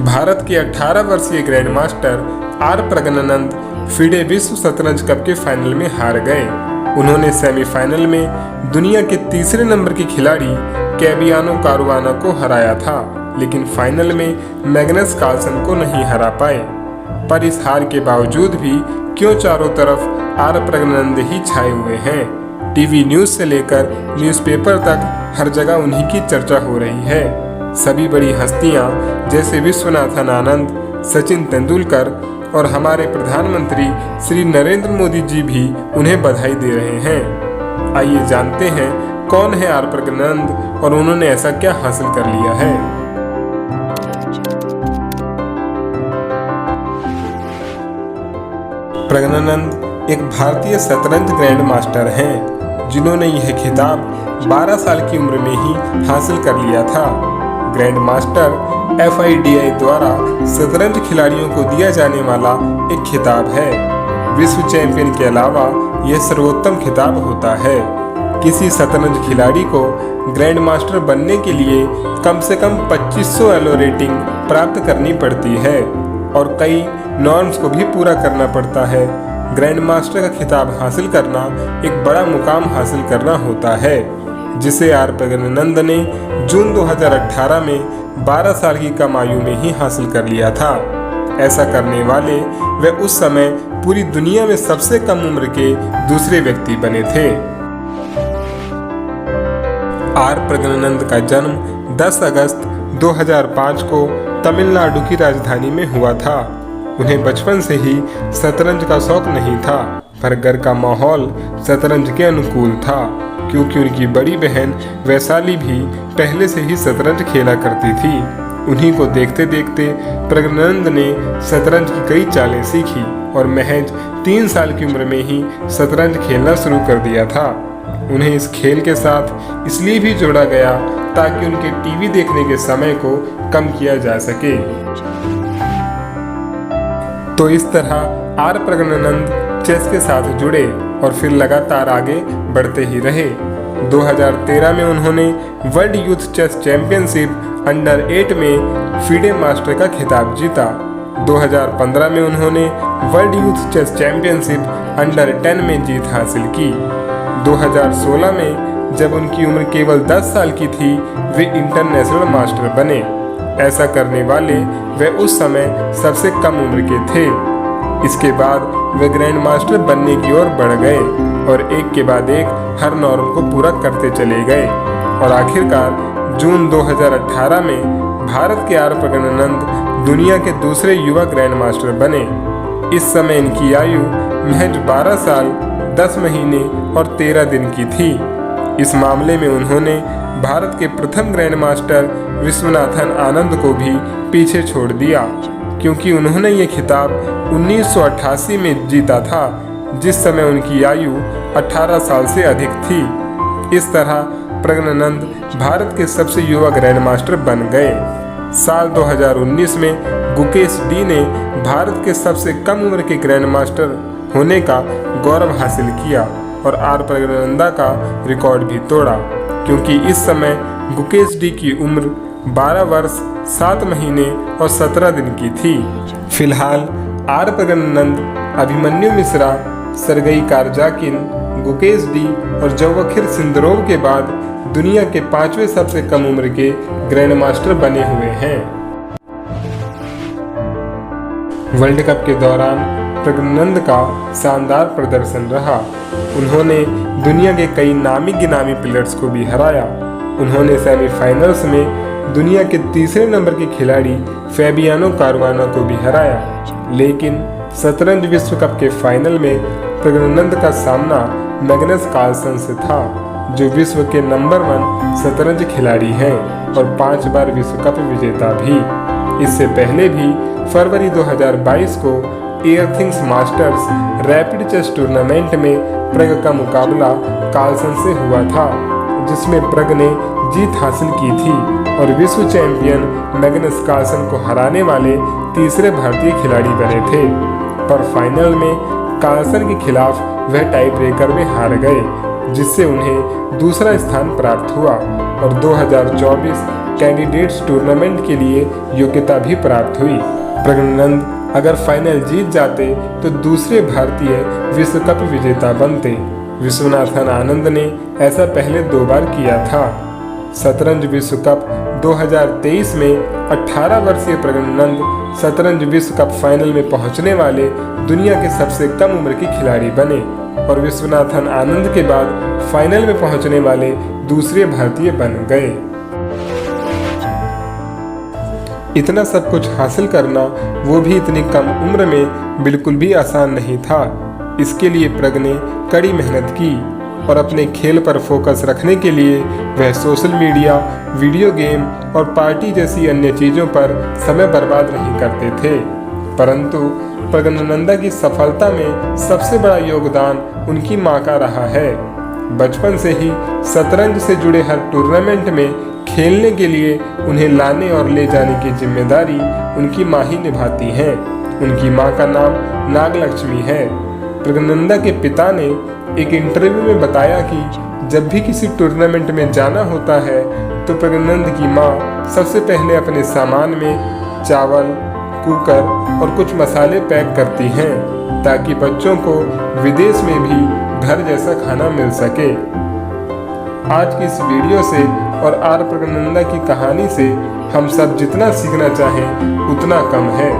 भारत के 18 वर्षीय grand master R Praggnanandhaa FIDE विश्व शतरंज कप के फाइनल में हार गए। उन्होंने सेमीफाइनल में दुनिया के तीसरे नंबर के खिलाड़ी कैबियानो कारुआना को हराया था, लेकिन फाइनल में मैग्नस कार्लसन को नहीं हरा पाए। पर इस हार के बावजूद भी क्यों चारों तरफ आर प्रज्ञानंद ही छाए हुए हैं। टीवी न्यूज से लेकर न्यूज़पेपर तक हर जगह उन्हीं की चर्चा हो रही है। सभी बड़ी हस्तियां जैसे विश्वनाथन आनंद, सचिन तेंदुलकर और हमारे प्रधानमंत्री श्री नरेंद्र मोदी जी भी उन्हें बधाई दे रहे हैं। आइए जानते हैं कौन है आर प्रज्ञानंद और उन्होंने ऐसा क्या हासिल कर लिया है। प्रज्ञानंद एक भारतीय शतरंज ग्रैंड मास्टर हैं, जिन्होंने यह खिताब 12 साल की उम्र में ही हासिल कर लिया था। ग्रैंड मास्टर FIDI द्वारा शतरंज खिलाड़ियों को दिया जाने वाला एक खिताब है। विश्व चैंपियन के अलावा यह सर्वोत्तम खिताब होता है। किसी शतरंज खिलाड़ी को ग्रैंड मास्टर बनने के लिए कम से कम 2500 एलो रेटिंग प्राप्त करनी पड़ती है और कई नॉर्म्स को भी पूरा करना पड़ता है। ग्रैंड मास्टर का खिताब हासिल करना एक बड़ा मुकाम हासिल करना होता है, जिसे आर प्रज्ञानंद ने जून 2018 में 12 साल की कम आयु में ही हासिल कर लिया था। ऐसा करने वाले वे उस समय पूरी दुनिया में सबसे कम उम्र के दूसरे व्यक्ति बने थे। आर प्रज्ञानंद का जन्म 10 अगस्त 2005 को तमिलनाडु की राजधानी में हुआ था। उन्हें बचपन से ही शतरंज का शौक नहीं था, पर घर का माहौल शतरंज के अनुकूल था, क्योंकि उनकी बड़ी बहन वैशाली भी पहले से ही शतरंज खेला करती थी। उन्हीं को देखते देखते प्रज्ञानंद ने शतरंज की कई चालें सीखी और महज 3 साल की उम्र में ही शतरंज खेलना शुरू कर दिया था। उन्हें इस खेल के साथ इसलिए भी जोड़ा गया ताकि उनके टीवी देखने के समय को कम किया जा सके। तो इस तरह आर प्रज्ञानंद चेस के साथ जुड़े और फिर लगातार आगे बढ़ते ही रहे। 2013 में उन्होंने world youth chess championship under 8 में फिडे मास्टर का खिताब जीता। 2015 में उन्होंने world youth chess championship under 10 में जीत हासिल की। 2016 में जब उनकी उम्र केवल 10 साल की थी, वे इंटरनेशनल मास्टर बने। ऐसा करने वाले वे उस समय सबसे कम उम्र के थे। इसके बाद वे ग्रैंड मास्टर बनने की ओर बढ़ गए और एक के बाद एक हर नॉर्म को पूरा करते चले गए और आखिरकार जून 2018 में भारत के आर प्रज्ञानंद दुनिया के दूसरे युवा ग्रैंड मास्टर बने। इस समय इनकी आयु महज 12 साल 10 महीने और 13 दिन की थी। इस मामले में उन्होंने भारत के प्रथम ग्रैंड मास्टर विश्वनाथन आनंद को भी पीछे छोड़ दिया, क्योंकि उन्होंने ये खिताब 1988 में जीता था, जिस समय उनकी आयु 18 साल से अधिक थी। इस तरह प्रज्ञानंद भारत के सबसे युवा ग्रैंड मास्टर बन गए। साल 2019 में गुकेश डी ने भारत के सबसे कम उम्र के ग्रैंड मास्टर होने का गौरव हासिल किया और आर प्रज्ञानंद का रिकॉर्ड भी तोड़ा, क्योंकि इस समय गुकेश डी की उम्र 12 वर्ष 7 महीने और 17 दिन की थी। फिलहाल R Praggnanandhaa, Abhimanyu Mishra, Sergey Karjakin, Gukesh D और जवाखिर सिंदरोव के बाद दुनिया के 5वें सबसे कम उम्र के ग्रैंड मास्टर बने हुए हैं। वर्ल्ड कप के दौरान प्रज्ञानंद का शानदार प्रदर्शन रहा। उन्होंने दुनिया के कई नामी गिनामी प्लेयर्स को भी हराया। उन्होंने सेमीफाइनल्स में दुनिया के तीसरे नंबर के खिलाड़ी फैबियानो कारुआना को भी हराया। लेकिन शतरंज विश्व कप के फाइनल में प्रज्ञानंद का सामना मैग्नस कार्लसन से था, जो विश्व के नंबर 1 शतरंज खिलाड़ी हैं और 5 बार विश्व कप विजेता भी। इससे पहले भी फरवरी 2022 को Airthings masters rapid chess tournament में प्रज्ञ का मुकाबला कार्लसन से हुआ था, जिसमें प्रज्ञ ने जीत हासिल की थी और विश्व चैंपियन मैग्नस कार्लसन को हराने वाले तीसरे भारतीय खिलाड़ी बने थे। पर फाइनल में कार्लसन के खिलाफ वह टाई ब्रेकर में हार गए, जिससे उन्हें दूसरा स्थान प्राप्त हुआ और 2024 कैंडिडेट्स टूर्नामेंट के लिए योग्यता भी प्राप्त हुई। प्रज्ञानंद अगर फाइनल जीत जाते तो दूसरे भारतीय विश्व कप विजेता बनते। विश्वनाथन आनंद ने ऐसा पहले 2 बार किया था। शतरंज विश्व कप 2023 में 18 वर्षीय प्रज्ञानंद शतरंज विश्व कप फाइनल में पहुंचने वाले दुनिया के सबसे कम उम्र के खिलाड़ी बने और विश्वनाथन आनंद के बाद फाइनल में पहुंचने वाले दूसरे भारतीय बन गए। इतना सब कुछ हासिल करना, वो भी इतनी कम उम्र में, बिल्कुल भी आसान नहीं था। इसके लिए प्रज्ञ ने कड़ी मेहनत की और अपने खेल पर फोकस रखने के लिए वह सोशल मीडिया, वीडियो गेम और पार्टी जैसी अन्य चीज़ों पर समय बर्बाद नहीं करते थे। परंतु प्रज्ञानंदा की सफलता में सबसे बड़ा योगदान उनकी मां का रहा है। बचपन से ही शतरंज से जुड़े हर टूर्नामेंट में खेलने के लिए उन्हें लाने और ले जाने की जिम्मेदारी उनकी मां ही निभाती हैं। उनकी मां का नाम नागलक्ष्मी है। प्रज्ञानंदा के पिता ने एक इंटरव्यू में बताया कि जब भी किसी टूर्नामेंट में जाना होता है तो प्रज्ञानंद की मां सबसे पहले अपने सामान में चावल, कुकर और कुछ मसाले पैक करती हैं ताकि बच्चों को विदेश में भी घर जैसा खाना मिल सके। आज की इस वीडियो से और आर प्रज्ञानंदा की कहानी से हम सब जितना सीखना चाहें उतना कम है।